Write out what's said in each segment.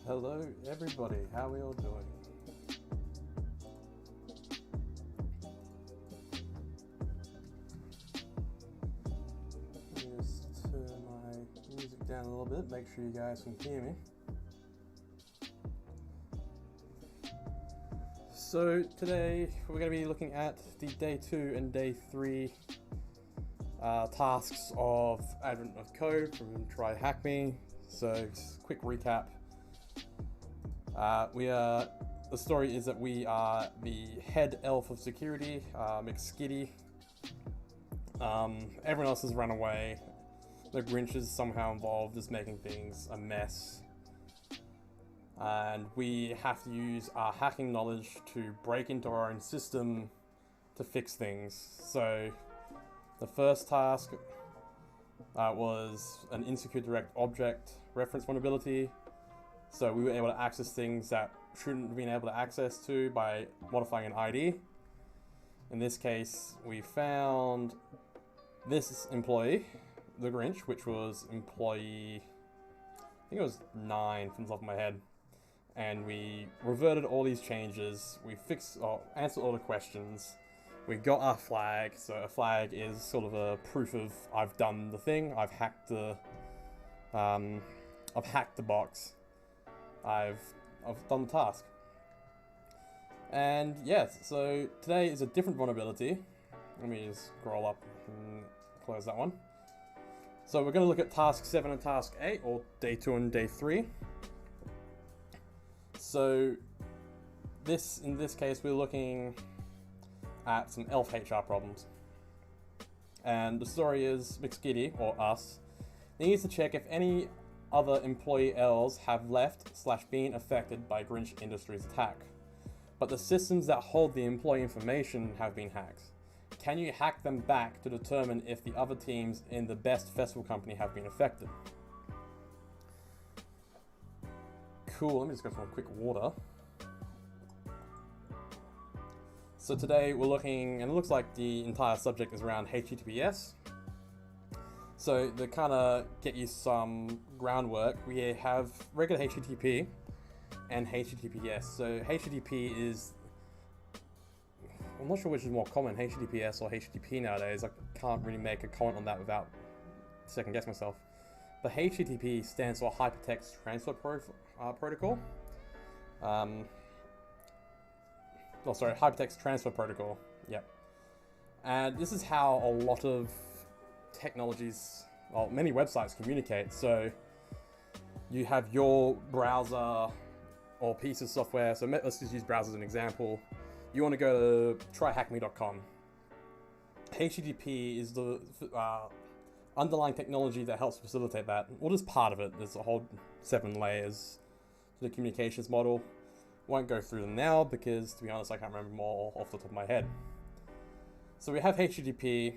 Hello everybody, how are we all doing? Let me just turn my music down a little bit, make sure you guys can hear me. So today we're going to be looking at the day 2 and day 3 tasks of Advent of Code from TryHackMe. So just a quick recap. The story is that we are the head elf of security, McSkitty. Everyone else has run away. The Grinch is somehow involved, just making things a mess. And we have to use our hacking knowledge to break into our own system to fix things. So the first task was an insecure direct object reference vulnerability. So we were able to access things that shouldn't have been able to access to by modifying an ID. In this case, we found this employee, the Grinch, which was employee, I think it was 9 from the top of my head. And we reverted all these changes. We answered all the questions. We got our flag. So a flag is sort of a proof of I've done the thing. I've hacked the box. I've done the task. And yes, so today is a different vulnerability. Let me just scroll up and close that one. So we're going to look at task 7 and task 8, or day 2 and day 3. So in this case, we're looking at some elf HR problems. And the story is McSkitty, or us, needs to check if any other employee L's have left/been affected by Grinch Industries attack. But the systems that hold the employee information have been hacked. Can you hack them back to determine if the other teams in the best festival company have been affected? Cool, let me just go for a quick water. So today we're looking, and it looks like the entire subject is around HTTPS. So to kind of get you some groundwork, we have regular HTTP and HTTPS. So HTTP is, I'm not sure which is more common, HTTPS or HTTP nowadays. I can't really make a comment on that without second guessing myself. But HTTP stands for Hypertext Transfer Protocol. Hypertext Transfer Protocol. Yep. And this is how a lot of technologies, well, many websites communicate. So you have your browser or piece of software. So let's just use browser as an example. You want to go to TryHackMe.com. HTTP is the underlying technology that helps facilitate that. Well, just part of it. There's a whole 7 layers to the communications model. Won't go through them now because, to be honest, I can't remember them all off the top of my head. So we have HTTP.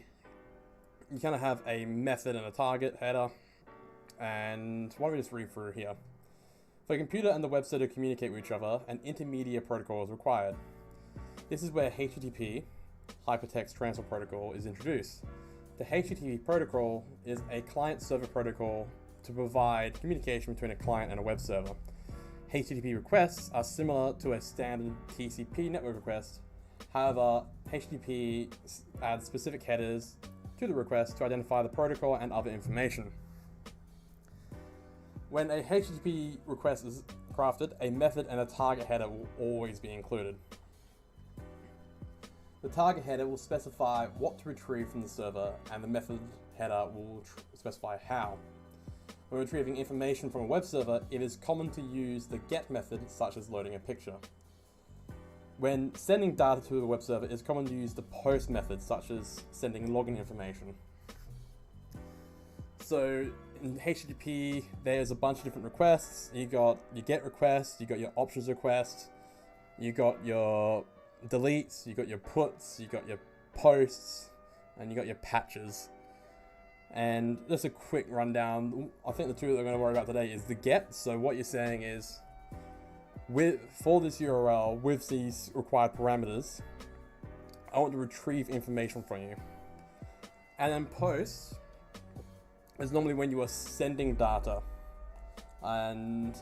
You kind of have a method and a target header. And why don't we just read through here? For a computer and the web server to communicate with each other, an intermediate protocol is required. This is where HTTP, Hypertext Transfer Protocol, is introduced. The HTTP protocol is a client-server protocol to provide communication between a client and a web server. HTTP requests are similar to a standard TCP network request. However, HTTP adds specific headers to the request to identify the protocol and other information. When a HTTP request is crafted, a method and a target header will always be included. The target header will specify what to retrieve from the server, and the method header will specify how. When retrieving information from a web server, it is common to use the GET method, such as loading a picture. When sending data to a web server, it is common to use the POST method, such as sending login information. So in HTTP, there's a bunch of different requests. You got your GET request, you got your options request, you got your deletes, you got your puts, you got your posts, and you got your patches. And just a quick rundown, I think the two that we're going to worry about today is the GET. So what you're saying is, for this URL, with these required parameters, I want to retrieve information from you. And then POST is normally when you are sending data. And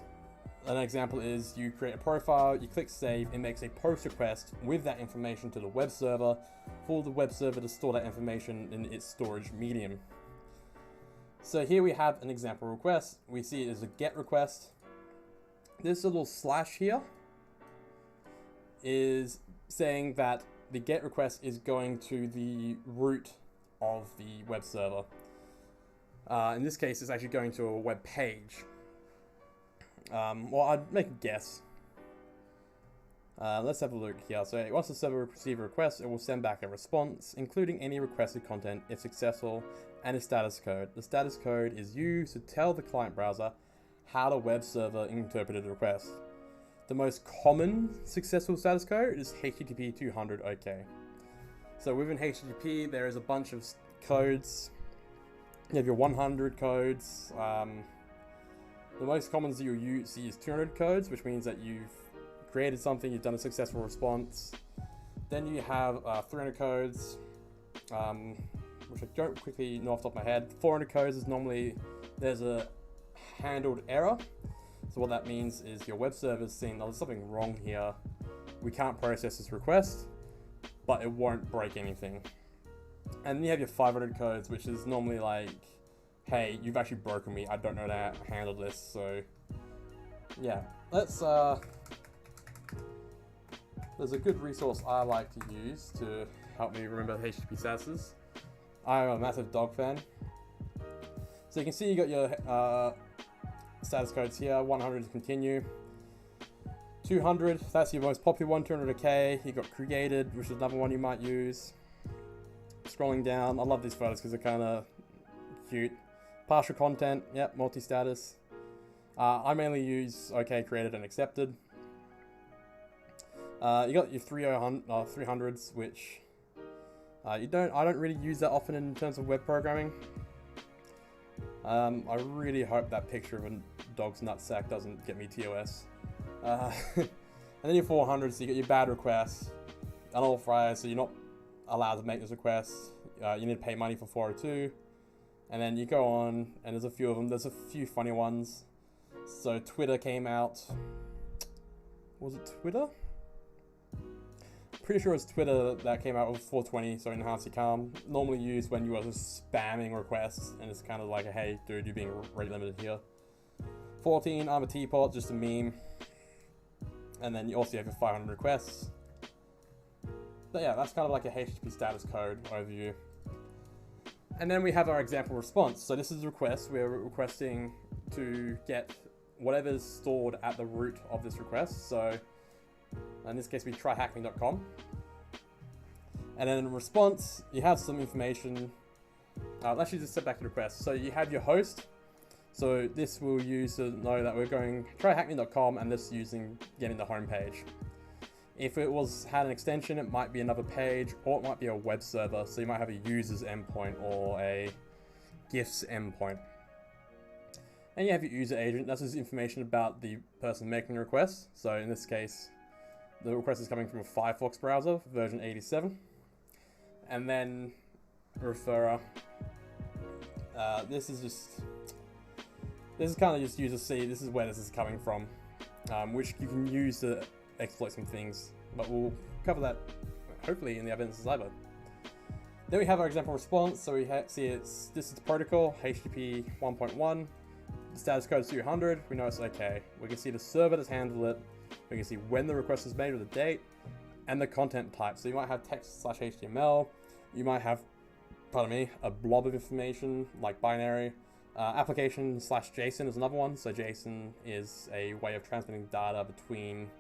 an example is you create a profile, you click save, it makes a POST request with that information to the web server for the web server to store that information in its storage medium. So here we have an example request. We see it as a GET request. This little slash here is saying that the GET request is going to the root of the web server. In this case, it's actually going to a web page. Well, I'd make a guess. Let's have a look here. So once the server receives a request, it will send back a response, including any requested content if successful, and a status code. The status code is used to tell the client browser how the web server interpreted the request. The most common successful status code is HTTP 200 OK. So within HTTP, there is a bunch of codes. You have your 100 codes. The most common that you'll see is 200 codes, which means that you've created something, you've done a successful response. Then you have 300 codes, which I don't quickly know off the top of my head. 400 codes is normally there's a handled error. So what that means is your web server's saying, oh, there's something wrong here. We can't process this request, but it won't break anything. And then you have your 500 codes, which is normally like, hey, you've actually broken me. I don't know how to handle this. So yeah, let's there's a good resource I like to use to help me remember HTTP statuses. I'm a massive dog fan. So you can see you got your status codes here. 100 is continue. 200, that's your most popular one. 200k. You got created, which is another one you might use. Scrolling down, I love these photos because they're kind of cute. Partial content, yep, multi-status. I mainly use OK, created, and accepted. You got your 300s, which I don't really use that often in terms of web programming. I really hope that picture of a dog's nutsack doesn't get me TOS. And then your 400s, so you got your bad requests, unauthorized, so you're not allowed to make this request. You need to pay money for 402. And then you go on, and there's a few of them. There's a few funny ones. So Twitter came out. Was it Twitter? Pretty sure it's Twitter that came out with 420, so enhance your calm. Normally used when you are just spamming requests, and it's kind of like, hey, dude, you're being rate limited here. 14, I'm a teapot, just a meme. And then you also have your 500 requests. But yeah, that's kind of like a HTTP status code overview. And then we have our example response. So this is a request. We're requesting to get whatever's stored at the root of this request. So in this case, we TryHackMe.com. And then in response, you have some information. Let's just step back to the request. So you have your host. So this will use to know that we're going TryHackMe.com and this using getting the home page. If it had an extension, it might be another page, or it might be a web server. So you might have a user's endpoint or a GIF's endpoint. And you have your user agent. That's just information about the person making the request. So in this case, the request is coming from a Firefox browser, version 87. And then referrer. This is kind of just user C. This is where this is coming from, which you can use to exploit some things, but we'll cover that hopefully in the evidence of Cyber. Then we have our example response. So we see this is the protocol, HTTP 1.1, the status code is 200, we know it's okay. We can see the server that's handled it, we can see when the request was made with the date, and the content type. So you might have text/HTML, you might have, pardon me, a blob of information like binary. Application/JSON is another one. So JSON is a way of transmitting data between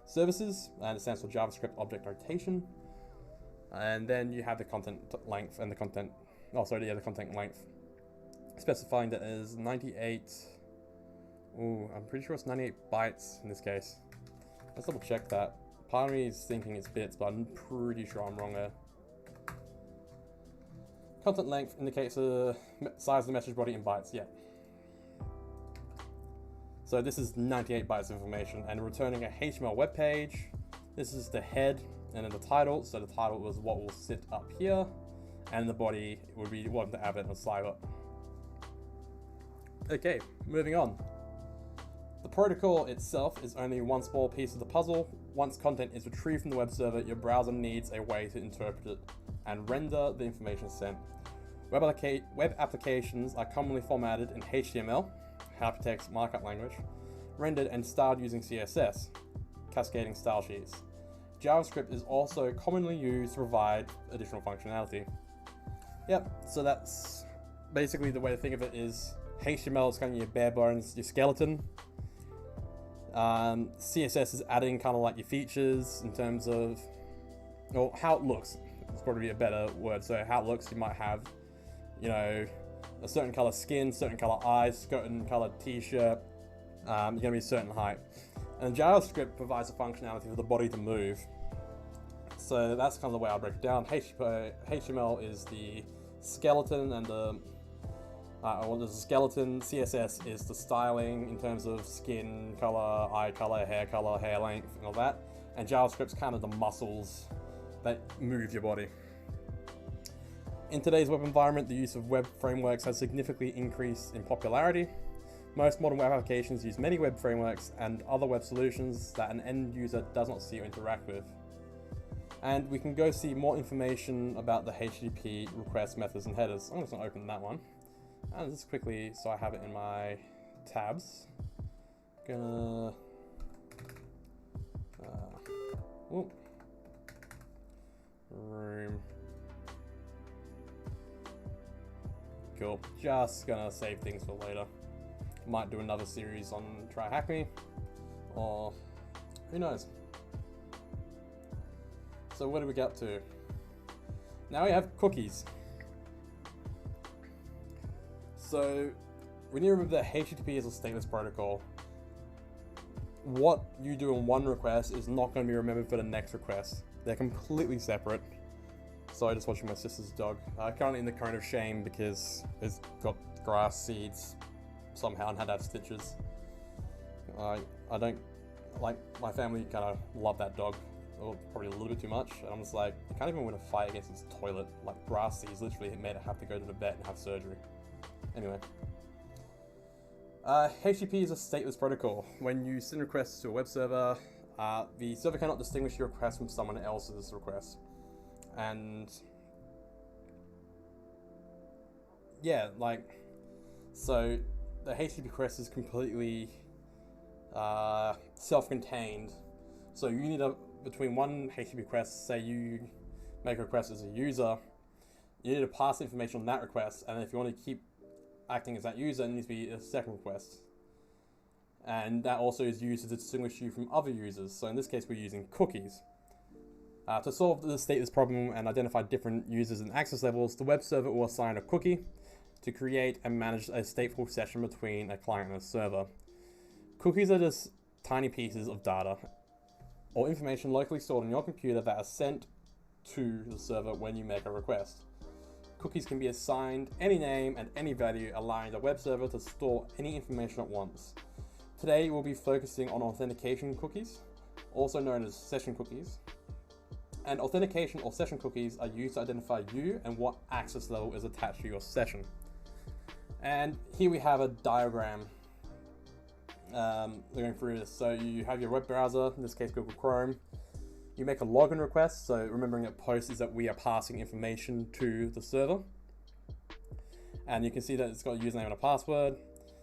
services, and it stands for JavaScript Object Notation. And then you have the content length and the content length, specifying that it is 98. Ooh, I'm pretty sure it's 98 bytes in this case. Let's double check that. Part of me is thinking it's bits, but I'm pretty sure I'm wrong there. Content length indicates the size of the message body in bytes, yeah. So this is 98 bytes of information, and returning a HTML web page. This is the head and then the title. So the title was what will sit up here, and the body would be what the avid and Cyber. Okay, moving on. The protocol itself is only one small piece of the puzzle. Once content is retrieved from the web server, your browser needs a way to interpret it and render the information sent. Web applications are commonly formatted in HTML, hypertext markup language, rendered and styled using CSS, cascading style sheets. JavaScript is also commonly used to provide additional functionality. Yep, so that's basically the way to think of it is HTML is kind of your bare bones, your skeleton. CSS is adding kind of like your features in terms of, or how it looks. It's probably a better word. So how it looks, you might have, you know, a certain color skin, certain color eyes, certain color t-shirt, you're going to be a certain height. And JavaScript provides a functionality for the body to move. So that's kind of the way I'll break it down. HTML is the skeleton, and there's a skeleton. CSS is the styling in terms of skin color, eye color, hair length, and all that. And JavaScript's kind of the muscles that move your body. In today's web environment, the use of web frameworks has significantly increased in popularity. Most modern web applications use many web frameworks and other web solutions that an end user does not see or interact with. And we can go see more information about the HTTP request methods and headers. I'm just going to open that one. And just quickly, so I have it in my tabs. Gonna... room. Cool. Just gonna save things for later. Might do another series on TryHackMe, or who knows. So what do we get up to? Now we have cookies. So we need to remember that HTTP is a stateless protocol. What you do in one request is not going to be remembered for the next request. They're completely separate. Sorry, just watching my sister's dog. Currently in the cone of shame because it's got grass seeds somehow and had to have stitches. I don't, like, my family kind of love that dog, or probably a little bit too much. And I'm just like, you can't even win a fight against its toilet. Like, grass seeds literally made it have to go to the vet and have surgery. Anyway. HTTP is a stateless protocol. When you send requests to a web server, the server cannot distinguish your request from someone else's request. And yeah, like, so the HTTP request is completely self-contained. So you need between one HTTP request, say you make a request as a user, you need to pass information on that request, and if you want to keep acting as that user, it needs to be a second request. And that also is used to distinguish you from other users. So in this case, we're using cookies. To solve the status problem and identify different users and access levels, the web server will assign a cookie to create and manage a stateful session between a client and a server. Cookies are just tiny pieces of data or information locally stored on your computer that are sent to the server when you make a request. Cookies can be assigned any name and any value, allowing the web server to store any information at once. Today we'll be focusing on authentication cookies, also known as session cookies. And authentication or session cookies are used to identify you and what access level is attached to your session. And here we have a diagram going through this. So you have your web browser, in this case Google Chrome. You make a login request, so remembering that post is that we are passing information to the server. And you can see that it's got a username and a password.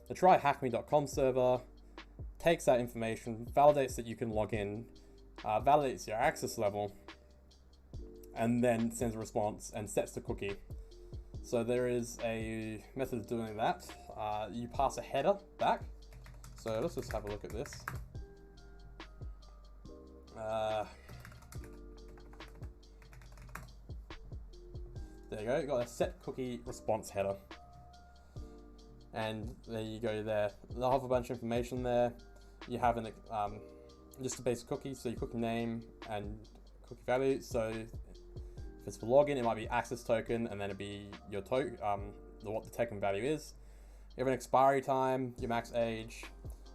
The TryHackMe.com server takes that information, validates that you can log in, validates your access level, and then sends a response and sets the cookie. So there is a method of doing that. You pass a header back. So let's just have a look at this. There you go, you got a set cookie response header. And there you go there. They'll have a bunch of information there. You have an just a basic cookie, so your cookie name and cookie value. So if it's for login, it might be access token, and then it'd be your what the token value is. You have an expiry time, your max age,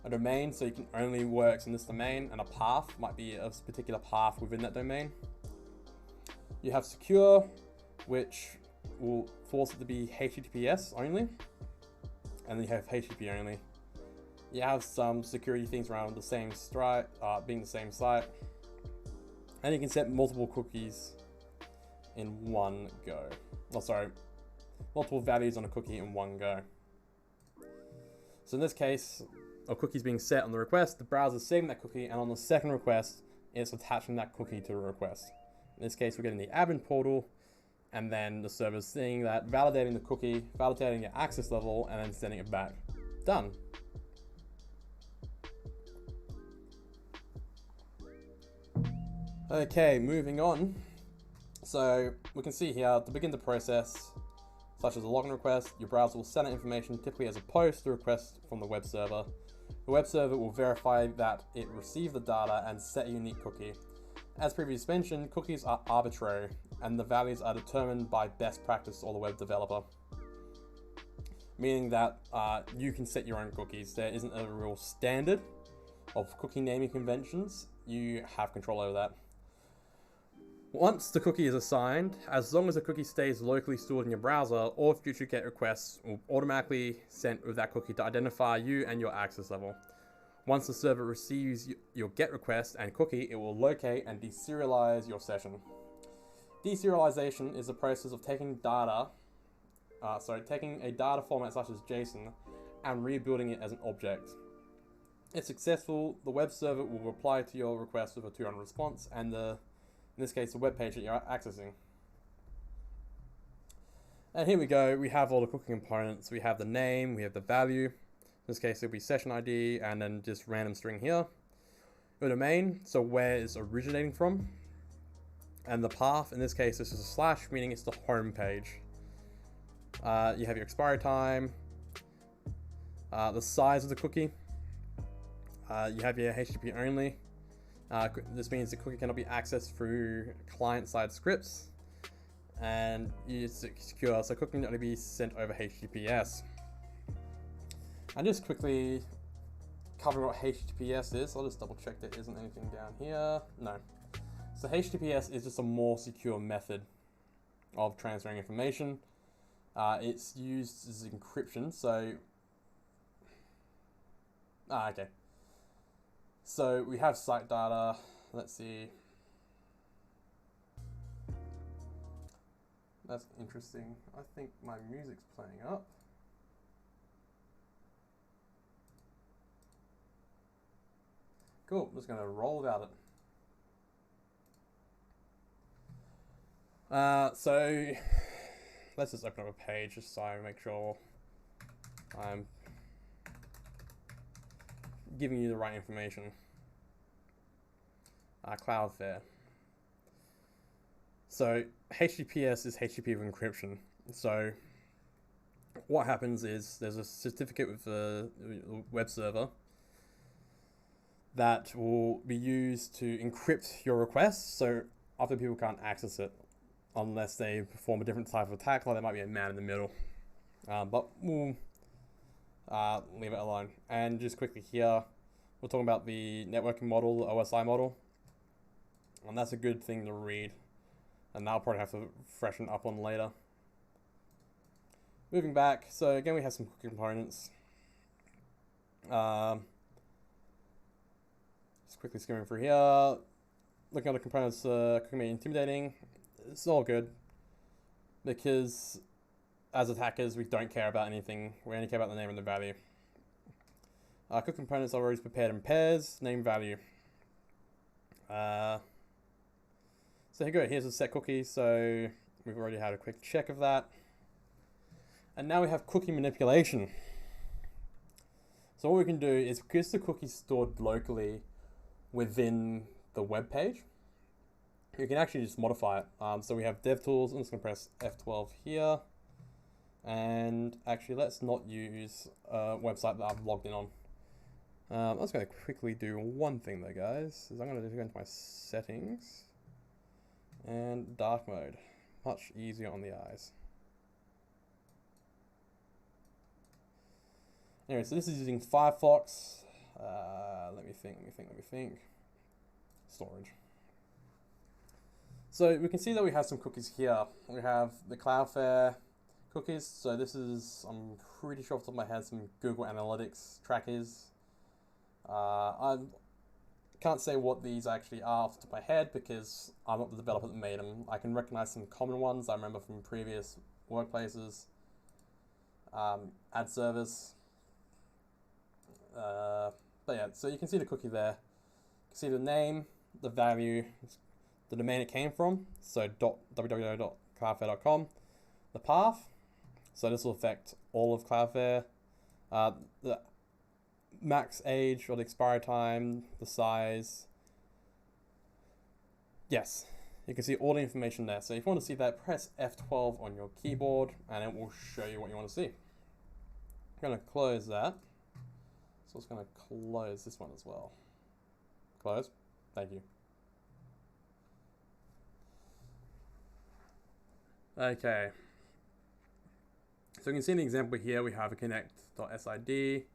a domain, so you can only works in this domain, and a path might be a particular path within that domain. You have secure, which will force it to be HTTPS only, and then you have HTTP only. You have some security things around the same being the same site, and you can set multiple cookies in one go. Oh, sorry, multiple values on a cookie in one go. So in this case, a cookie is being set on the request, the browser is saving that cookie, and on the second request, it's attaching that cookie to the request. In this case, we're getting the admin portal, and then the server's seeing that, validating the cookie, validating your access level, and then sending it back. Done. Okay, moving on. So we can see here, to begin the process, such as a login request, your browser will send out information, typically as a post, the request from the web server. The web server will verify that it received the data and set a unique cookie. As previously mentioned, cookies are arbitrary, and the values are determined by best practice or the web developer. Meaning that you can set your own cookies. There isn't a real standard of cookie naming conventions. You have control over that. Once the cookie is assigned, as long as the cookie stays locally stored in your browser, all future GET requests will automatically send with that cookie to identify you and your access level. Once the server receives your GET request and cookie, it will locate and deserialize your session. Deserialization is the process of taking taking a data format such as JSON and rebuilding it as an object. If successful, the web server will reply to your request with a 200 response, and in this case, the web page that you're accessing. And here we go, we have all the cookie components. We have the name, we have the value. In this case, it'll be session ID, and then just random string here. Your domain, so where it's originating from. And the path, in this case, this is a slash, meaning it's the home page. You have your expiry time, the size of the cookie. You have your HTTP only. This means the cookie cannot be accessed through client-side scripts, and it's secure, so cookie can only be sent over HTTPS. And just quickly covering what HTTPS is, I'll just double check there isn't anything down here. No. So HTTPS is just a more secure method of transferring information. It's used as encryption, so... okay. So we have site data, let's see. That's interesting. I think my music's playing up. Cool, I'm just gonna roll without it. So let's just open up a page just so I make sure I'm giving you the right information. Cloudflare. So HTTPS is HTTP with encryption. So what happens is there's a certificate with a web server that will be used to encrypt your requests, so other people can't access it unless they perform a different type of attack, like there might be a man in the middle. But we'll leave it alone. And just quickly here, we're talking about the networking model, the OSI model. And that's a good thing to read. And I'll probably have to freshen up on later. Moving back, so again we have some cookie components. Just quickly skimming through here. Looking at the components, cookie may be intimidating. It's all good. Because as attackers, we don't care about anything. We only care about the name and the value. Cookie components are always prepared in pairs, name, value. So here you go, here's a set cookie, so we've already had a quick check of that. And now we have cookie manipulation. So what we can do is, because the cookie's stored locally within the web page, you can actually just modify it. So we have DevTools, I'm just gonna press F12 here. And actually let's not use a website that I've logged in on. I'm just gonna quickly do one thing though, guys, is I'm gonna go into my settings and dark mode, much easier on the eyes. Anyway, so this is using Firefox. Let me think. Storage. So we can see that we have some cookies here. We have the Cloudflare cookies. So this is, I'm pretty sure off the top of my head, some Google Analytics trackers. I can't say what these actually are off the top of my head because I'm not the developer that made them. I can recognize some common ones I remember from previous workplaces. Ad service. But yeah, so you can see the cookie there. You can see the name, the value, the domain it came from, so www.cloudflare.com, the path, so this will affect all of Cloudflare, the max age or the expiry time, the size. Yes, you can see all the information there. So if you want to see that, press F12 on your keyboard and it will show you what you want to see. I'm going to close that. So it's going to close this one as well. Close. Thank you. Okay. So you can see in the example here, we have a connect.sid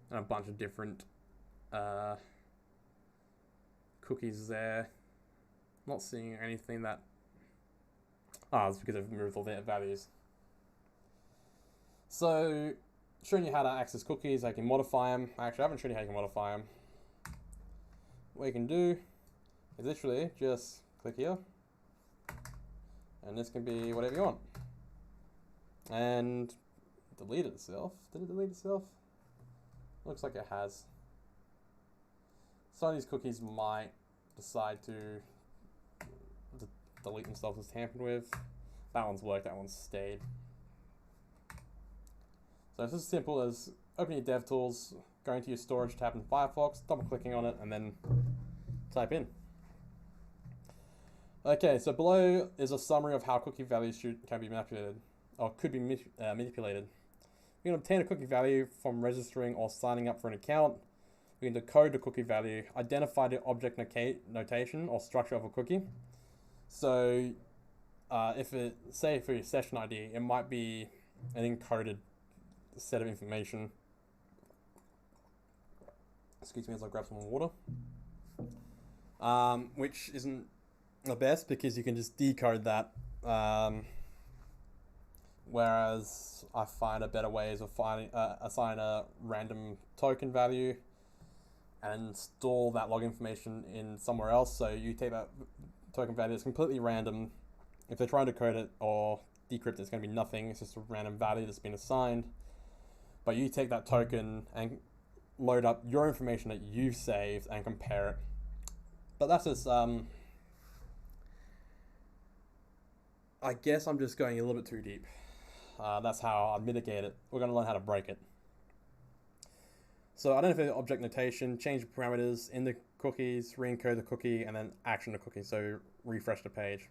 and a bunch of different cookies there. Not seeing anything that... it's because I've removed all their values. So, showing you how to access cookies, I can modify them. Actually, I haven't shown you how you can modify them. What you can do is literally just click here. And this can be whatever you want. And delete itself. Did it delete itself? Looks like it has. Some of these cookies might decide to delete themselves as tampered with. That one's worked, that one's stayed. So it's as simple as opening your DevTools, going to your storage tab in Firefox, double clicking on it, and then type in. Okay, so below is a summary of how cookie values can be manipulated, or could be manipulated. We can obtain a cookie value from registering or signing up for an account. We can decode the cookie value, identify the object notation or structure of a cookie. So if it, say for your session ID, it might be an encoded set of information. Excuse me as I grab some water. Which isn't the best because you can just decode that. Whereas I find a better way is of assign a random token value and store that log information in somewhere else. So you take that token value, it's completely random. If they're trying to code it or decrypt it, it's going to be nothing. It's just a random value that's been assigned. But you take that token and load up your information that you've saved and compare it. But that's just, I guess I'm just going a little bit too deep. That's how I mitigate it. We're going to learn how to break it. So identify the object notation, change the parameters in the cookies, re-encode the cookie, and then action the cookie, so refresh the page.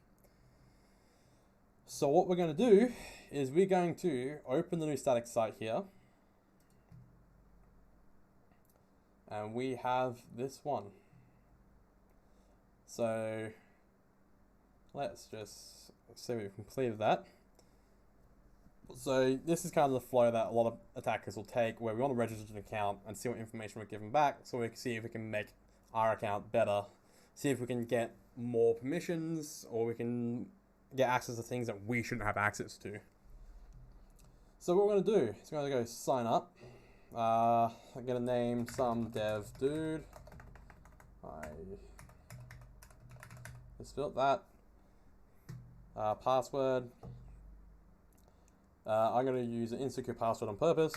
So what we're going to do is we're going to open the new static site here. And we have this one. So let's just say we've completed that. So this is kind of the flow that a lot of attackers will take, where we want to register an account and see what information we're given back, so we can see if we can make our account better, see if we can get more permissions, or we can get access to things that we shouldn't have access to. So what we're going to do is we're going to go sign up. I'm going to name some dev dude. I misspelled that. Password. I'm going to use an insecure password on purpose.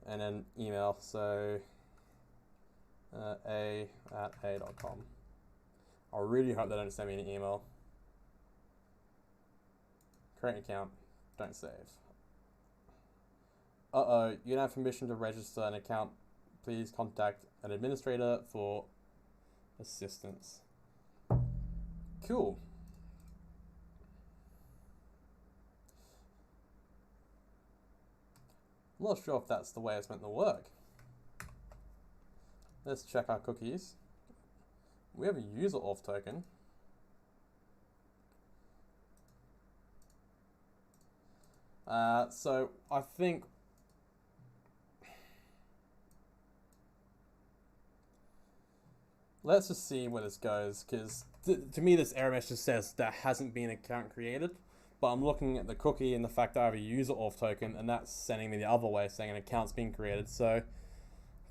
And then email, so a@a.com. I really hope they don't send me an email. Create account, don't save. You don't have permission to register an account. Please contact an administrator for assistance. Cool. I'm not sure if that's the way it's meant to work. Let's check our cookies. We have a user auth token. So I think let's just see where this goes, because to me this error message says there hasn't been an account created, but I'm looking at the cookie and the fact that I have a user auth token, and that's sending me the other way, saying an account's been created. So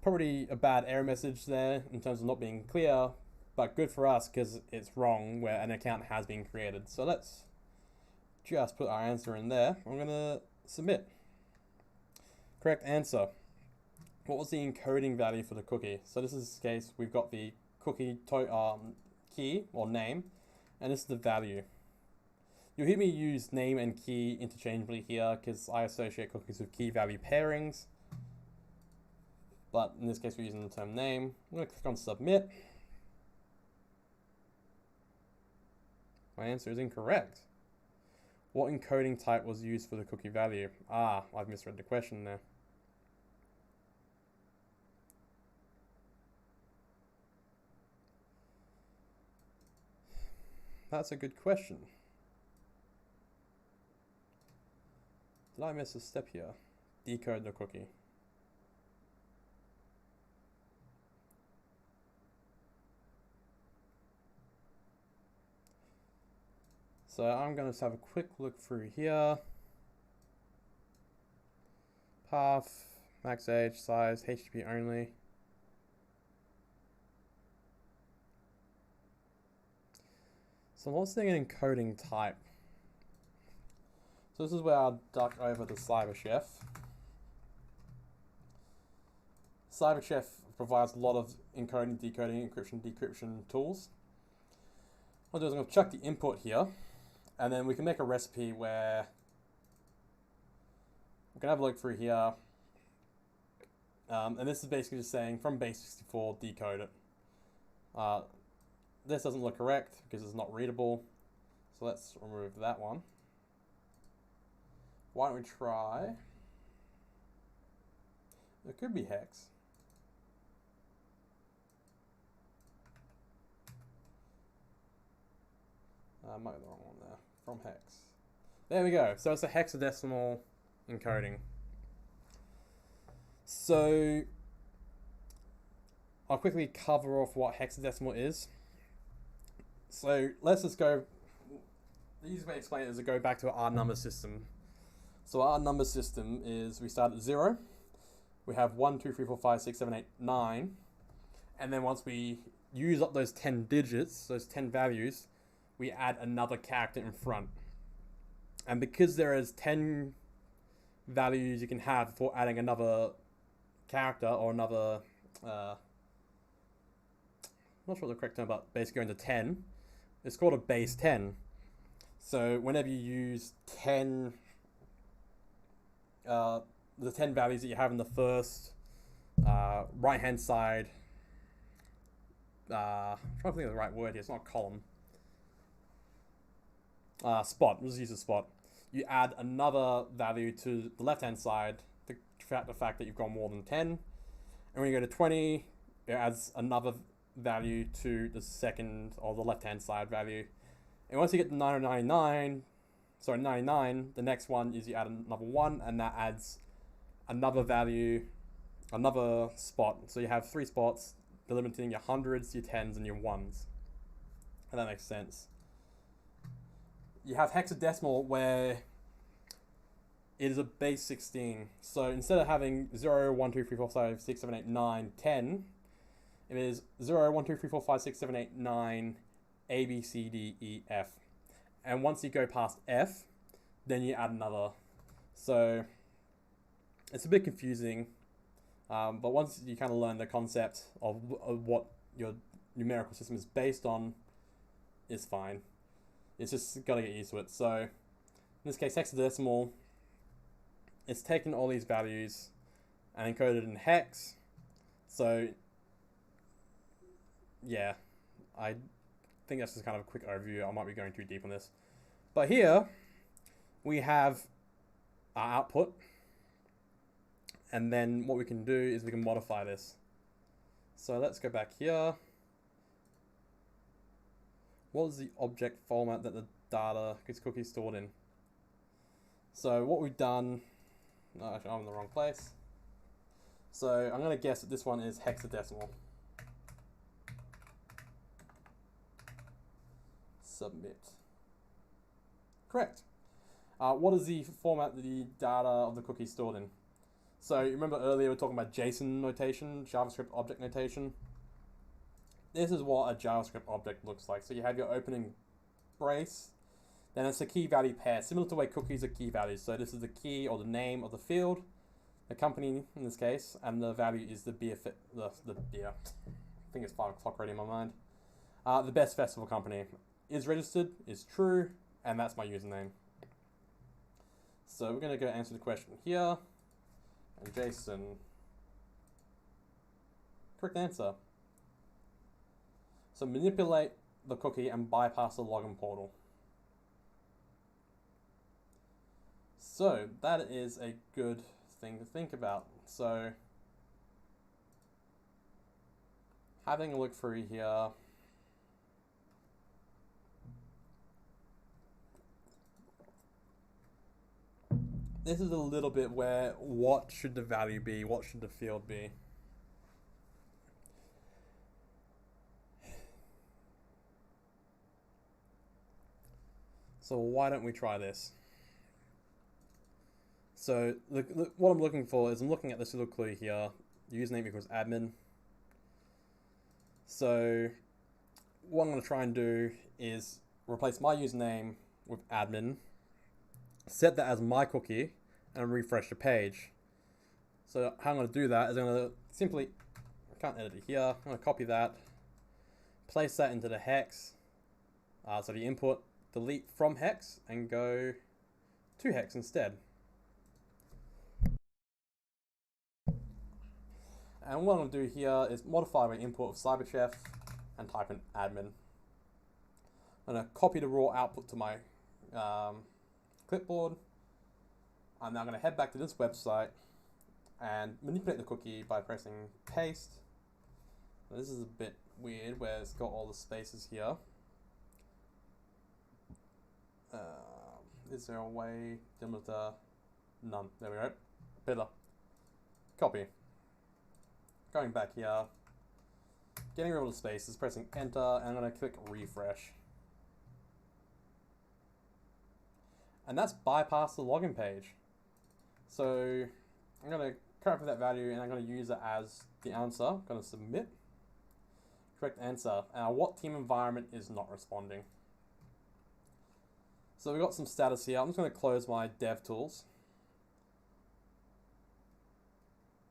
probably a bad error message there in terms of not being clear, but good for us because it's wrong where an account has been created. So let's just put our answer in there. I'm going to submit. Correct answer. What was the encoding value for the cookie? So this is the case, we've got the cookie key or name, and this is the value. You'll hear me use name and key interchangeably here because I associate cookies with key value pairings. But in this case, we're using the term name. I'm going to click on submit. My answer is incorrect. What encoding type was used for the cookie value? I've misread the question there. That's a good question. Did I miss a step here? Decode the cookie. So I'm going to have a quick look through here. Path, max age, size, HTTP only. So I'm not seeing an encoding type. So this is where I'll duck over to CyberChef. CyberChef provides a lot of encoding, decoding, encryption, decryption tools. What I'll do is I'm going to chuck the input here, and then we can make a recipe where we can have a look through here. And this is basically just saying from base64 decode it. This doesn't look correct because it's not readable. So let's remove that one. Why don't we try? It could be hex. I might have the wrong one there. From hex. There we go. So it's a hexadecimal encoding. So I'll quickly cover off what hexadecimal is. So let's just go. The easiest way to explain it is to go back to our number system. So our number system is we start at 0. We have 1, 2, 3, 4, 5, 6, 7, 8, 9. And then once we use up those 10 digits, those 10 values, we add another character in front. And because there is 10 values you can have for adding another character or another, I'm not sure what the correct term, but basically going to 10, it's called a base 10. So whenever you use 10 the 10 values that you have in the first right hand side. I'm trying to think of the right word here. It's not column. Spot. We'll just use a spot. You add another value to the left hand side to the fact that you've gone more than 10. And when you go to 20, it adds another value to the second or the left hand side value. And once you get to 99, the next one is you add another 1, and that adds another value, another spot. So you have 3 spots delimiting your hundreds, your tens, and your ones. And that makes sense. You have hexadecimal where it is a base 16. So instead of having 0, 1, 2, 3, 4, 5, 6, 7, 8, 9, 10, it is 0, 1, 2, 3, 4, 5, 6, 7, 8, 9, A, B, C, D, E, F. And once you go past F, then you add another. So it's a bit confusing, but once you kind of learn the concept of what your numerical system is based on, it's fine. It's just got to get used to it. So in this case, hexadecimal, it's taken all these values and encoded in hex. So yeah, I think that's just kind of a quick overview. I might be going too deep on this. But here we have our output. And then what we can do is we can modify this. So let's go back here. What is the object format that the data cookie is stored in? So what we've done, no, actually I'm in the wrong place. So I'm going to guess that this one is hexadecimal. Submit. Correct. What is the format that the data of the cookie is stored in? So you remember earlier we were talking about JSON notation, JavaScript object notation. This is what a JavaScript object looks like. So you have your opening brace, then it's a key value pair, similar to the way cookies are key values. So this is the key or the name of the field, the company in this case, and the value is the beer, the beer. I think it's 5 o'clock already in my mind. The best festival company is registered, is true, and that's my username. So we're going to go answer the question here. And JSON. Correct answer. So manipulate the cookie and bypass the login portal. So that is a good thing to think about. So having a look through here. This is a little bit where what should the value be? What should the field be? So why don't we try this? So what I'm looking for is I'm looking at this little clue here. Username equals admin. So what I'm going to try and do is replace my username with admin. Set that as my cookie and refresh the page. So how I'm going to do that is I'm going to simply, I can't edit it here, I'm going to copy that, place that into the hex, so the input, delete from hex and go to hex instead. And what I'm going to do here is modify my input of Cyber3 and type in admin. I'm going to copy the raw output to my clipboard. I'm now going to head back to this website and manipulate the cookie by pressing paste. Now, this is a bit weird where it's got all the spaces here. Is there a way? Delimiter? None. There we go. Pillar. Copy. Going back here. Getting rid of the spaces, pressing enter, and I'm going to click refresh. And that's bypassed the login page. So I'm going to copy that value and I'm going to use it as the answer. I'm going to submit. Correct answer. What team environment is not responding? So we've got some status here. I'm just going to close my dev tools.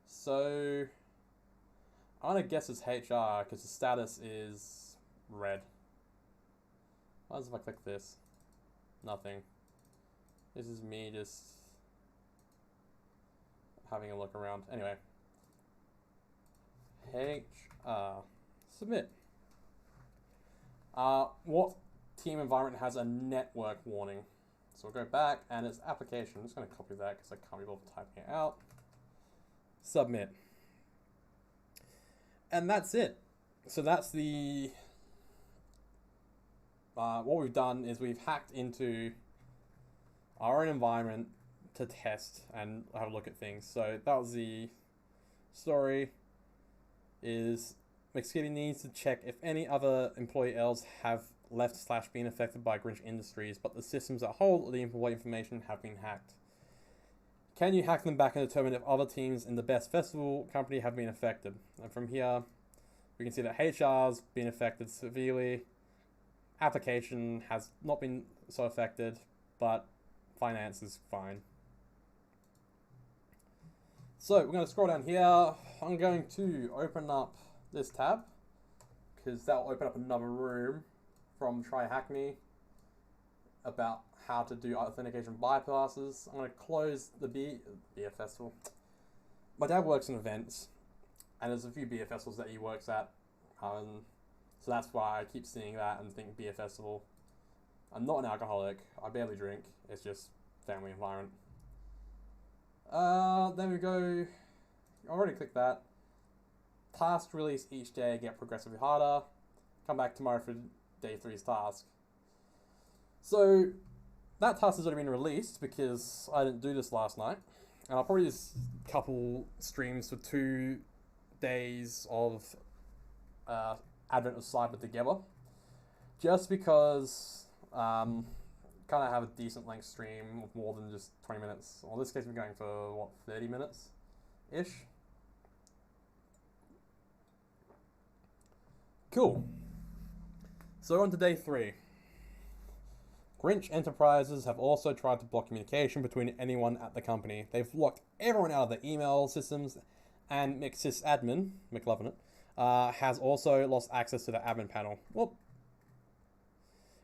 So I'm going to guess it's HR because the status is red. What happens if I click this? Nothing. This is me just... having a look around. Anyway, submit. What team environment has a network warning? So we'll go back and it's application. I'm just going to copy that because I can't be bothered typing it out. Submit. And that's it. So that's the... what we've done is we've hacked into our own environment to test and have a look at things. So that was the story. Is McSkitty needs to check if any other employee else have left/been affected by Grinch Industries, but the systems that hold the employee information have been hacked. Can you hack them back and determine if other teams in the best festival company have been affected? And from here, we can see that HR's been affected severely. Application has not been so affected, but finance is fine. So we're going to scroll down here. I'm going to open up this tab because that will open up another room from TryHackMe about how to do authentication bypasses. I'm going to close the beer festival. My dad works in events, and there's a few beer festivals that he works at, so that's why I keep seeing that and think beer festival. I'm not an alcoholic. I barely drink. It's just family environment. Then we go, I already clicked that. Tasks release each day get progressively harder. Come back tomorrow for day 3's task. So that task has already been released because I didn't do this last night. And I'll probably just couple streams for 2 days of Advent of Cyber together. Just because kind of have a decent length stream with more than just 20 minutes. Well, in this case, we're going for, what, 30 minutes-ish? Cool. So on to day 3. Grinch Enterprises have also tried to block communication between anyone at the company. They've locked everyone out of their email systems, and McSysAdmin, McLovin it, has also lost access to the admin panel. Well,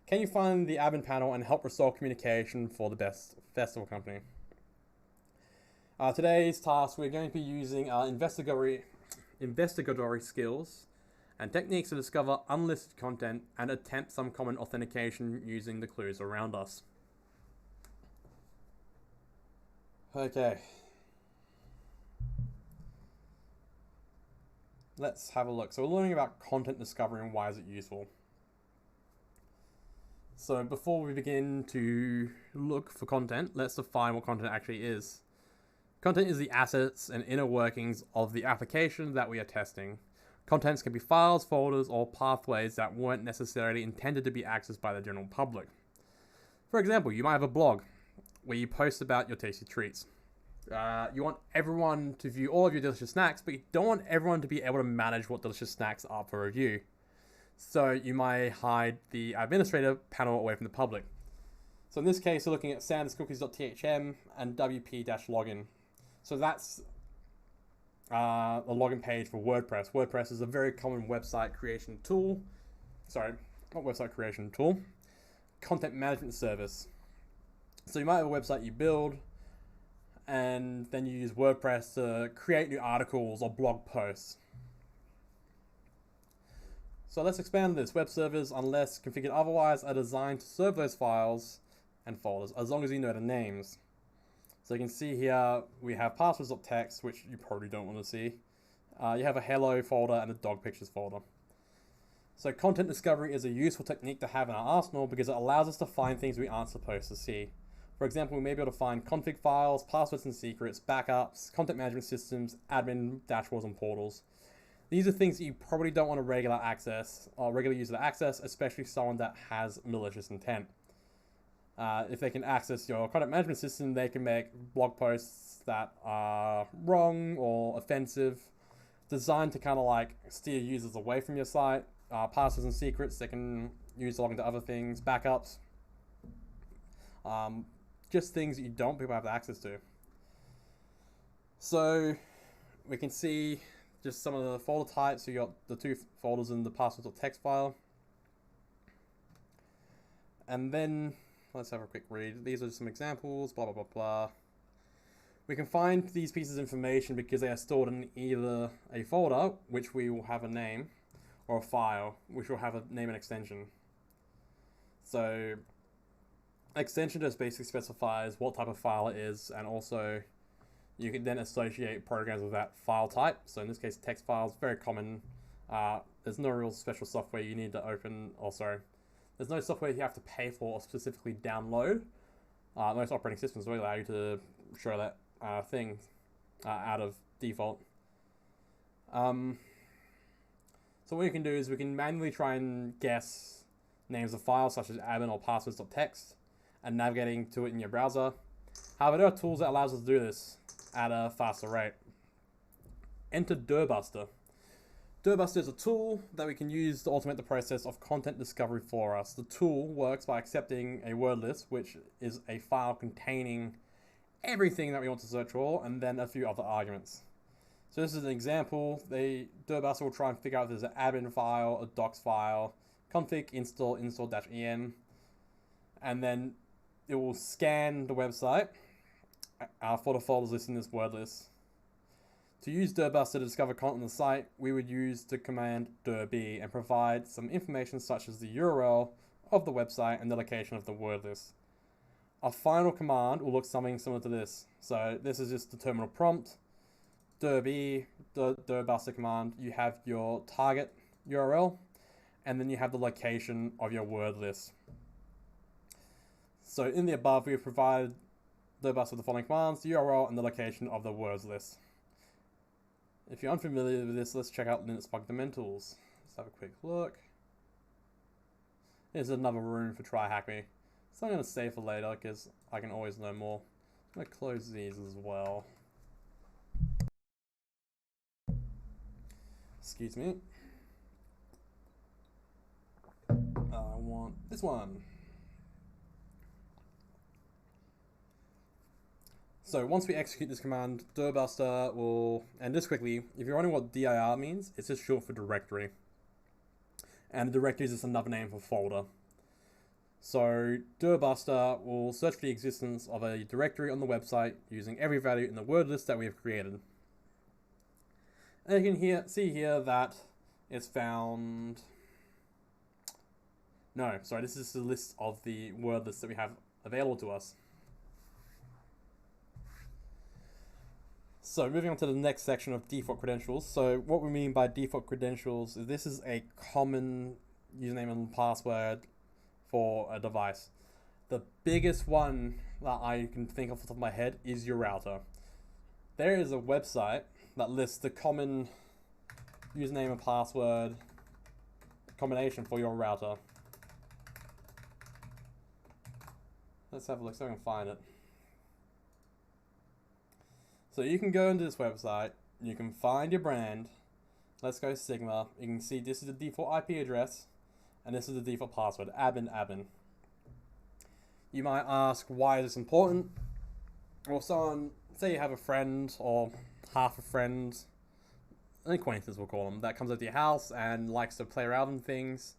can you find the admin panel and help restore communication for the best festival company? Today's task, we're going to be using our investigatory skills and techniques to discover unlisted content and attempt some common authentication using the clues around us. Okay. Let's have a look. So we're learning about content discovery and why is it useful. So before we begin to look for content, let's define what content actually is. Content is the assets and inner workings of the application that we are testing. Contents can be files, folders, or pathways that weren't necessarily intended to be accessed by the general public. For example, you might have a blog where you post about your tasty treats. You want everyone to view all of your delicious snacks, but you don't want everyone to be able to manage what delicious snacks are for review. So you might hide the administrator panel away from the public. So in this case, we're looking at sanderscookies.thm and wp-login. So that's a login page for WordPress. WordPress is a very common website creation tool. Sorry, not website creation tool. Content management service. So you might have a website you build, and then you use WordPress to create new articles or blog posts. So let's expand this. Web servers, unless configured otherwise, are designed to serve those files and folders, as long as you know the names. So you can see here, we have passwords.txt, which you probably don't want to see. You have a hello folder and a dog pictures folder. So content discovery is a useful technique to have in our arsenal because it allows us to find things we aren't supposed to see. For example, we may be able to find config files, passwords and secrets, backups, content management systems, admin dashboards and portals. These are things that you probably don't want a regular user to access, especially someone that has malicious intent. If they can access your content management system, they can make blog posts that are wrong or offensive, designed to kind of like steer users away from your site. Passwords and secrets they can use along to other things, backups, just things that you don't want people to have access to. So we can see just some of the folder types. So you got the 2 folders in the passwords.txt file. And then let's have a quick read. These are some examples, blah, blah, blah, blah. We can find these pieces of information because they are stored in either a folder, which we will have a name, or a file, which will have a name and extension. So, extension just basically specifies what type of file it is, and also you can then associate programs with that file type. So in this case, text files, very common. There's no real special software you need to open, there's no software you have to pay for or specifically download. Most operating systems will allow you to show that thing out of default. So what you can do is we can manually try and guess names of files such as admin or passwords.txt and navigating to it in your browser. However, there are tools that allows us to do this at a faster rate. Enter Dirbuster. Dirbuster is a tool that we can use to automate the process of content discovery for us. The tool works by accepting a word list, which is a file containing everything that we want to search for, and then a few other arguments. So this is an example. Dirbuster will try and figure out if there's an admin file, a docs file, config, install-en, and then it will scan the website for the folders listed in this word list. To use Dirbuster to discover content on the site, we would use the command dirb and provide some information such as the URL of the website and the location of the word list. Our final command will look something similar to this. So this is just the terminal prompt. Dirb, the Dirbuster command, you have your target URL, and then you have the location of your word list. So in the above, we have provided Dirbuster with the following commands: the URL and the location of the words list. If you're unfamiliar with this, let's check out Linux fundamentals. Let's have a quick look. Here's another room for TryHackMe. So I'm going to save for later because I can always know more. I'm going to close these as well. Excuse me. I want this one. So once we execute this command, Dirbuster will, and just quickly, if you're wondering what dir means, it's just short for directory. And a directory is just another name for folder. So Dirbuster will search for the existence of a directory on the website using every value in the word list that we have created. And you can see here that it's found... No, sorry, this is the list of the word lists that we have available to us. So moving on to the next section of default credentials. So what we mean by default credentials is this is a common username and password for a device. The biggest one that I can think of off the top of my head is your router. There is a website that lists the common username and password combination for your router. Let's have a look so I can find it. So you can go into this website, you can find your brand. Let's go Sigma. You can see this is the default IP address, and this is the default password, admin. You might ask, why is this important? Well, say you have a friend or half a friend, an acquaintance we'll call them, that comes over to your house and likes to play around with things.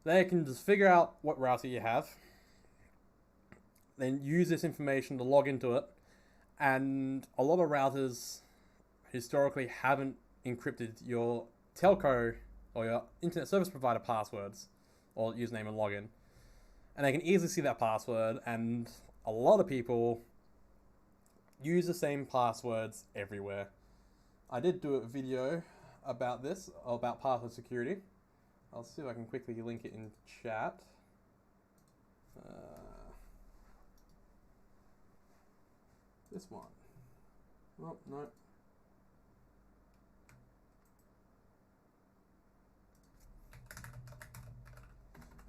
They can just figure out what router you have, then use this information to log into it. And a lot of routers historically haven't encrypted your telco or your internet service provider passwords or username and login. And they can easily see that password, and a lot of people use the same passwords everywhere. I did do a video about this, about password security. I'll see if I can quickly link it in chat. This one. Oh, no.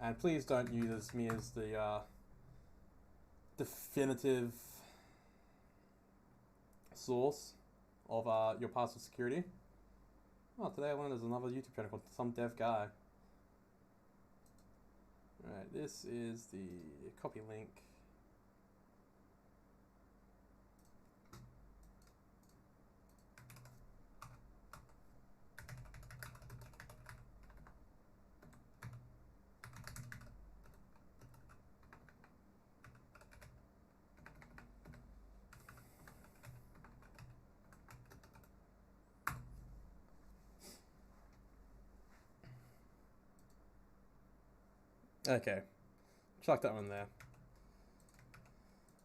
And please don't use me as the definitive source of your password security. Oh, today I learned there's another YouTube channel called Some Dev Guy. Alright, this is the copy link. Okay, chuck that one there.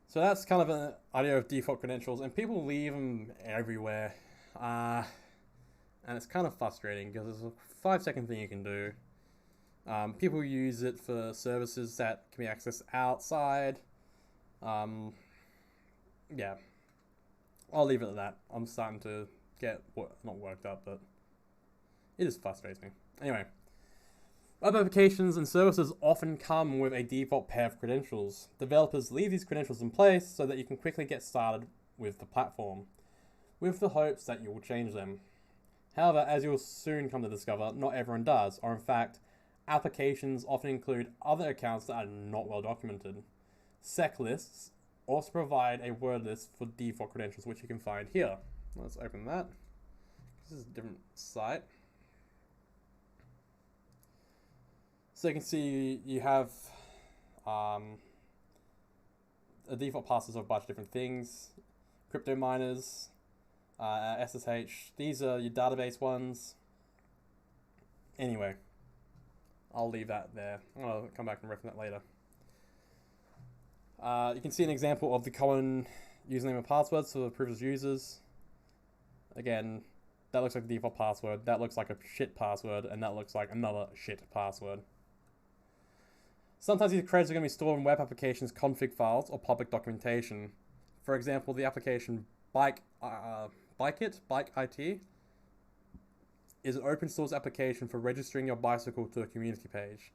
So that's kind of an idea of default credentials, and people leave them everywhere. And it's kind of frustrating because it's a 5-second thing you can do. People use it for services that can be accessed outside. Yeah, I'll leave it at that. I'm starting to get, not worked up, but it just frustrates me. Anyway, web applications and services often come with a default pair of credentials. Developers leave these credentials in place so that you can quickly get started with the platform, with the hopes that you will change them. However, as you'll soon come to discover, not everyone does, or in fact, applications often include other accounts that are not well documented. Sec lists also provide a word list for default credentials, which you can find here. Let's open that. This is a different site. So you can see you have a default passes of a bunch of different things. Crypto miners, SSH. These are your database ones. Anyway, I'll leave that there. I'll come back and reference that later. You can see an example of the common username and passwords for the previous users. Again, that looks like the default password, that looks like a shit password, and that looks like another shit password. Sometimes these credits are going to be stored in web applications config files or public documentation. For example, the application Bike IT is an open source application for registering your bicycle to a community page.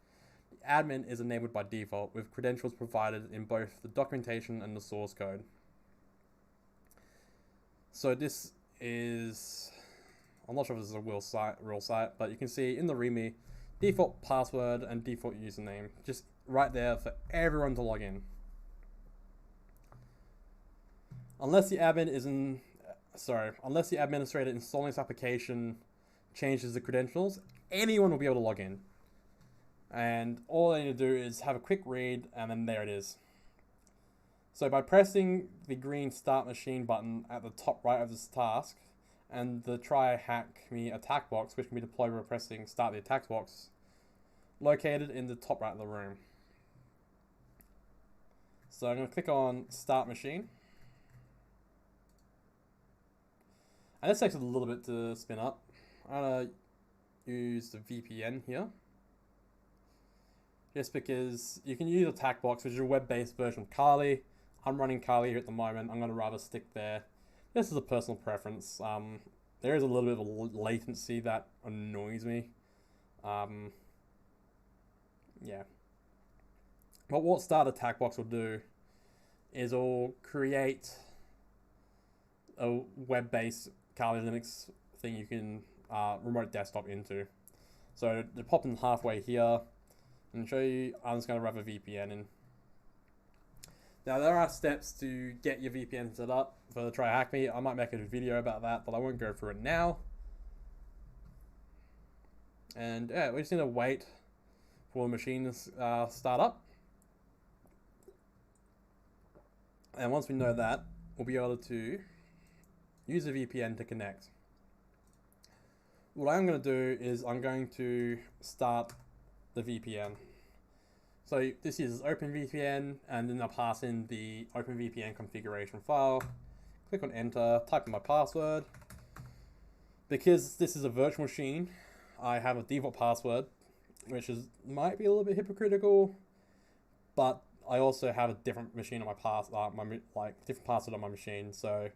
The admin is enabled by default with credentials provided in both the documentation and the source code. So this is, I'm not sure if this is a real site, but you can see in the README, default password and default username, just right there for everyone to log in. Unless the administrator installing this application changes the credentials, anyone will be able to log in. And all they need to do is have a quick read, and then there it is. So by pressing the green Start Machine button at the top right of this task, and the TryHackMe attack box, which can be deployed by pressing Start the attack box, located in the top right of the room. So I'm going to click on Start Machine. And this takes a little bit to spin up. I'm going to use the VPN here. Just because you can use attack box, which is a web-based version of Kali. I'm running Kali here at the moment. I'm going to rather stick there. This is a personal preference. There is a little bit of a latency that annoys me. Yeah. But what Start Attack Box will do is it'll create a web-based Kali Linux thing you can remote desktop into. So to pop in halfway here and show you, I'm just going to rub a VPN in. Now there are steps to get your VPN set up for the TryHackMe. I might make a video about that, but I won't go through it now. And yeah, we just need to wait for the machine to start up. And once we know that, we'll be able to use a VPN to connect. What I'm going to do is I'm going to start the VPN. So this is OpenVPN, and then I'll pass in the OpenVPN configuration file. Click on enter, type in my password. Because this is a virtual machine, I have a default password, which might be a little bit hypocritical, but I also have a different machine on my different password on my machine. So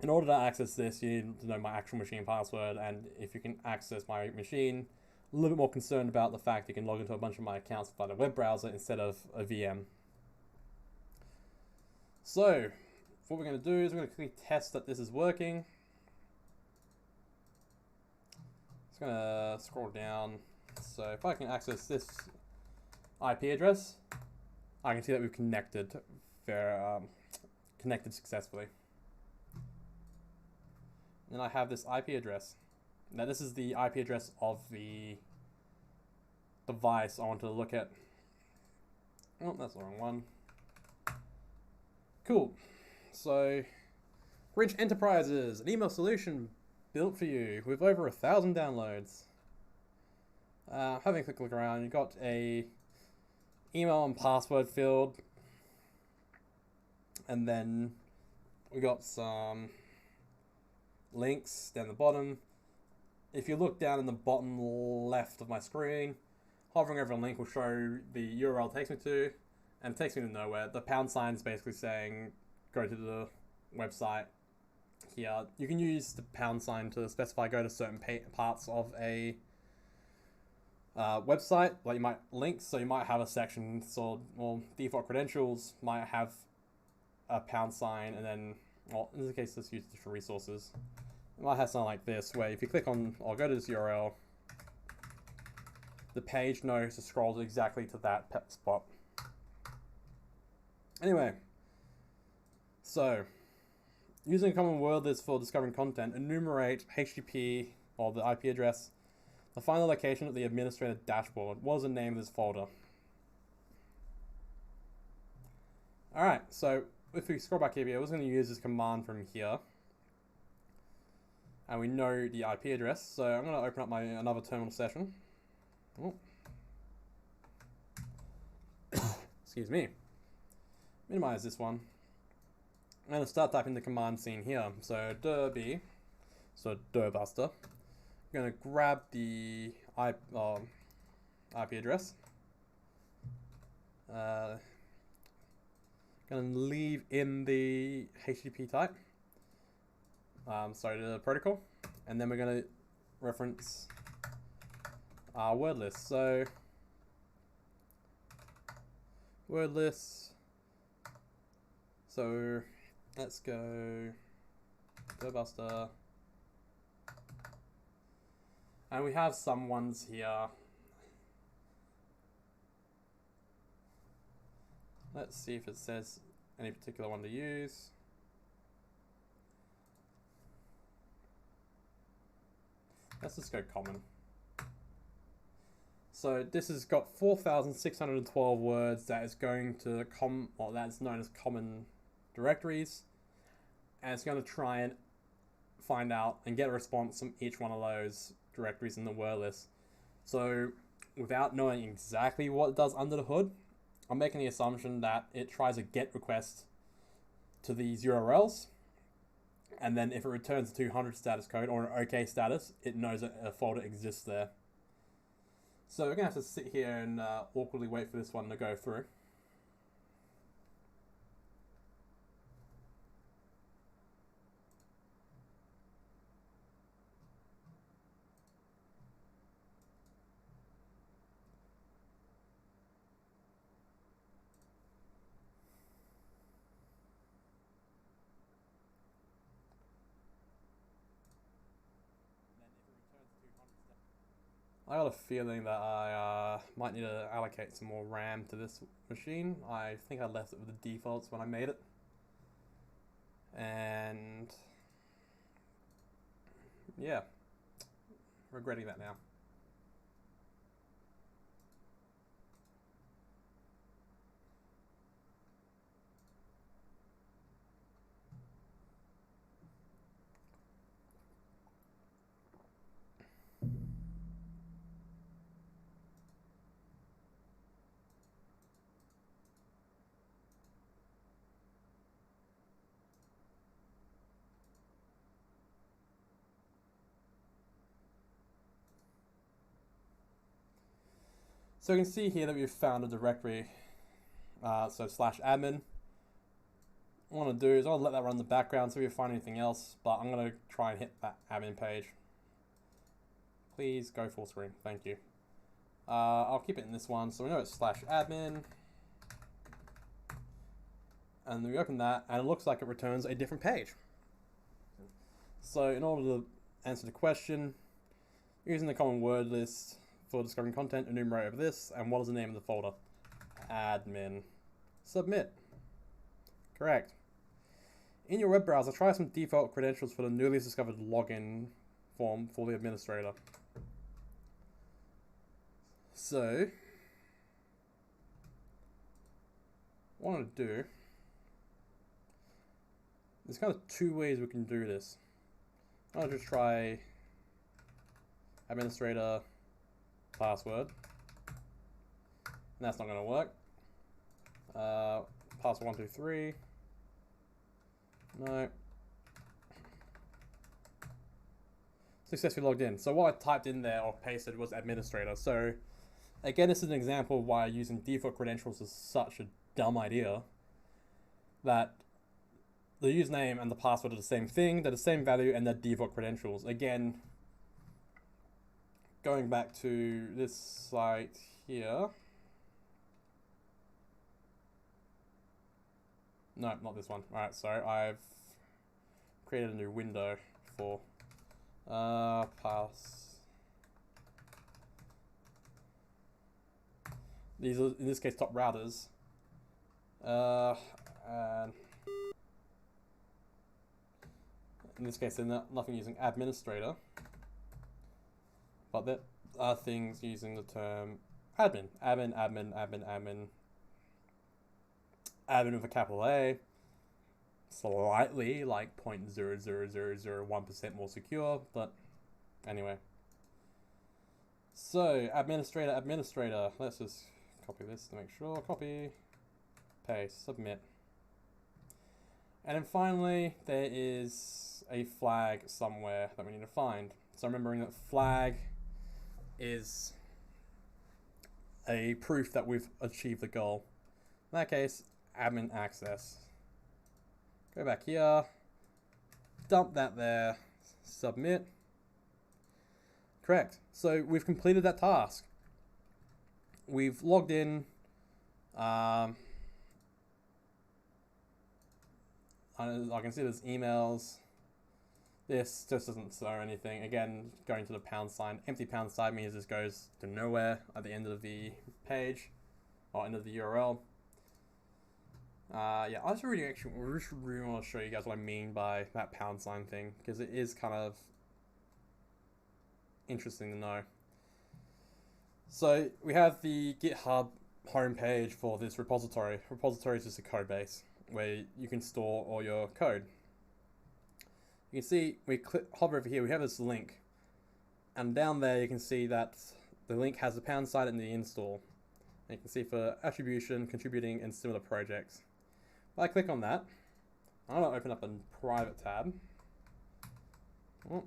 in order to access this, you need to know my actual machine password, and if you can access my machine, a little bit more concerned about the fact you can log into a bunch of my accounts via the web browser instead of a VM. So what we're going to do is we're going to quickly test that this is working. Just going to scroll down. So if I can access this IP address, I can see that we've connected successfully. And I have this IP address. Now this is the IP address of the device I want to look at. Oh, that's the wrong one. Cool. So, Rich Enterprises, an email solution built for you with over 1,000 downloads. Having a quick look around, you've got a email and password field, and then we got some links down the bottom. If you look down in the bottom left of my screen, hovering over a link will show the URL it takes me to, and it takes me to nowhere. The pound sign is basically saying go to the website here. You can use the pound sign to specify go to certain parts of a website, like you might links, so you might have a section, so well, default credentials might have a pound sign, and then, well, in this case, let's use different resources. It might have something like this, where if you click on or go to this URL, the page knows to scroll exactly to that spot. Anyway, so using a common word list for discovering content, enumerate HTTP or the IP address, the final location of the administrator dashboard. What is the name of this folder? Alright, so if we scroll back here, we're going to use this command from here. And we know the IP address, so I'm going to open up another terminal session. Oh. Excuse me. Minimize this one. I'm going to start typing the command scene here. So derby, so dirbuster. I'm going to grab the IP address. Going to leave in the HTTP type. Sorry, the protocol. And then we're going to reference our word list. So word list. So let's go dirbuster. And we have some ones here. Let's see if it says any particular one to use. Let's just go common. So this has got 4,612 words that is going to that's known as common directories, and it's going to try and find out and get a response from each one of those directories in the word list. So without knowing exactly what it does under the hood, I'm making the assumption that it tries a GET request to these URLs, and then if it returns a 200 status code or an OK status, it knows that a folder exists there. So we're going to have to sit here and awkwardly wait for this one to go through. I got a feeling that I might need to allocate some more RAM to this machine. I think I left it with the defaults when I made it. And yeah, regretting that now. So you can see here that we've found a directory, so /admin. What I want to do is I'll let that run in the background so if we find anything else, but I'm going to try and hit that admin page. Please go full screen, thank you. I'll keep it in this one, so we know it's /admin. And then we open that, and it looks like it returns a different page. So in order to answer the question, using the common word list for discovering content, enumerate over this, and what is the name of the folder? Admin. Submit. Correct. In your web browser, try some default credentials for the newly discovered login form for the administrator. So, what I want to do, there's kind of two ways we can do this. I'll just try administrator password. And that's not going to work. Password 123. No. Successfully logged in. So what I typed in there or pasted was administrator. So again, this is an example of why using default credentials is such a dumb idea. That the username and the password are the same thing, they're the same value, and they're default credentials. Again, going back to this site here. No, not this one. Alright, so I've created a new window for pass. These are, in this case, top routers. And in this case, they're nothing using administrator, but there are things using the term admin. Admin with a capital A, slightly like 0.00001% more secure, but anyway. So, administrator, let's just copy this to make sure, copy, paste, submit. And then finally, there is a flag somewhere that we need to find. So remembering that flag is a proof that we've achieved the goal. In that case, admin access. Go back here, dump that there, submit. Correct. So we've completed that task. We've logged in. I can see there's emails. This just doesn't show anything. Again, going to the pound sign. Empty pound sign means this goes to nowhere at the end of the page or end of the URL. Yeah, I just really want to show you guys what I mean by that pound sign thing, because it is kind of interesting to know. So we have the GitHub homepage for this repository. Repository is just a code base where you can store all your code. You can see we hover over here, we have this link, and down there you can see that the link has the pound sign and the install. And you can see for attribution, contributing, and similar projects. If I click on that, I'm going to open up a private tab. If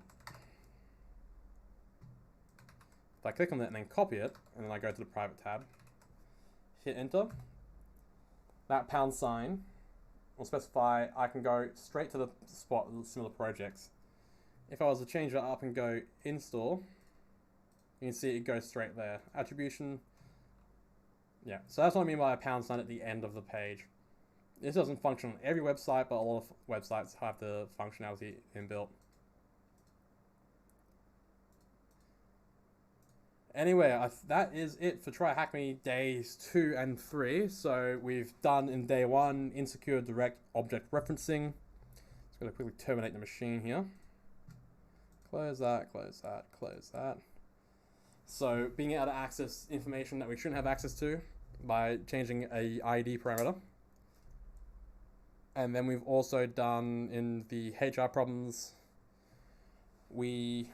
I click on that and then copy it, and then I go to the private tab, hit enter, that pound sign will specify I can go straight to the spot with similar projects. If I was to change that up and go install, you can see it goes straight there. Attribution, yeah. So that's what I mean by a pound sign at the end of the page. This doesn't function on every website, but a lot of websites have the functionality inbuilt. Anyway, that is it for TryHackMe days 2 and 3. So we've done in day 1 insecure direct object referencing. Just going to quickly terminate the machine here. Close that, close that, close that. So being able to access information that we shouldn't have access to by changing a ID parameter. And then we've also done in the HR problems, we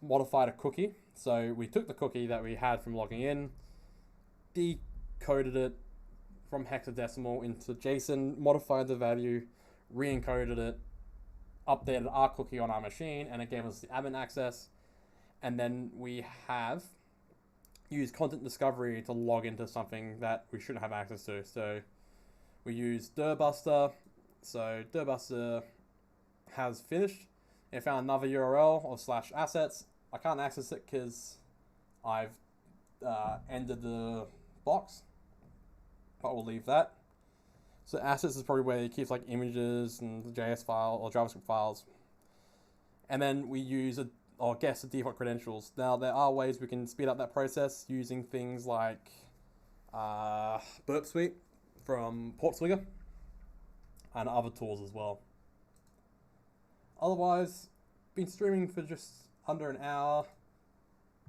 modified a cookie. So we took the cookie that we had from logging in, decoded it from hexadecimal into JSON, modified the value, re-encoded it, updated our cookie on our machine, and it gave us the admin access. And then we have used content discovery to log into something that we shouldn't have access to. So we use dirbuster. So dirbuster has finished. It found another URL or /assets. I can't access it because I've ended the box, but we'll leave that. So assets is probably where it keeps like images and the JS file or JavaScript files. And then we use guess the default credentials. Now there are ways we can speed up that process using things like Burp Suite from Portswigger and other tools as well. Otherwise, been streaming for just under an hour.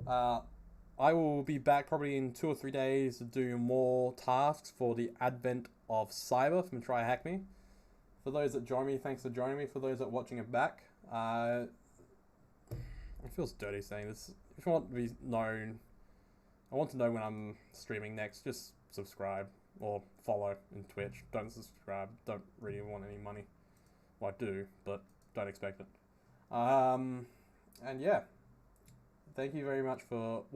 I will be back probably in 2 or 3 days to do more tasks for the advent of cyber from TryHackMe. For those that join me, thanks for joining me. For those that are watching it back, it feels dirty saying this. If you want to be known I want to know when I'm streaming next. Just subscribe or follow in Twitch. Don't subscribe. Don't really want any money. Well, I do, but don't expect it. And yeah, thank you very much for watching.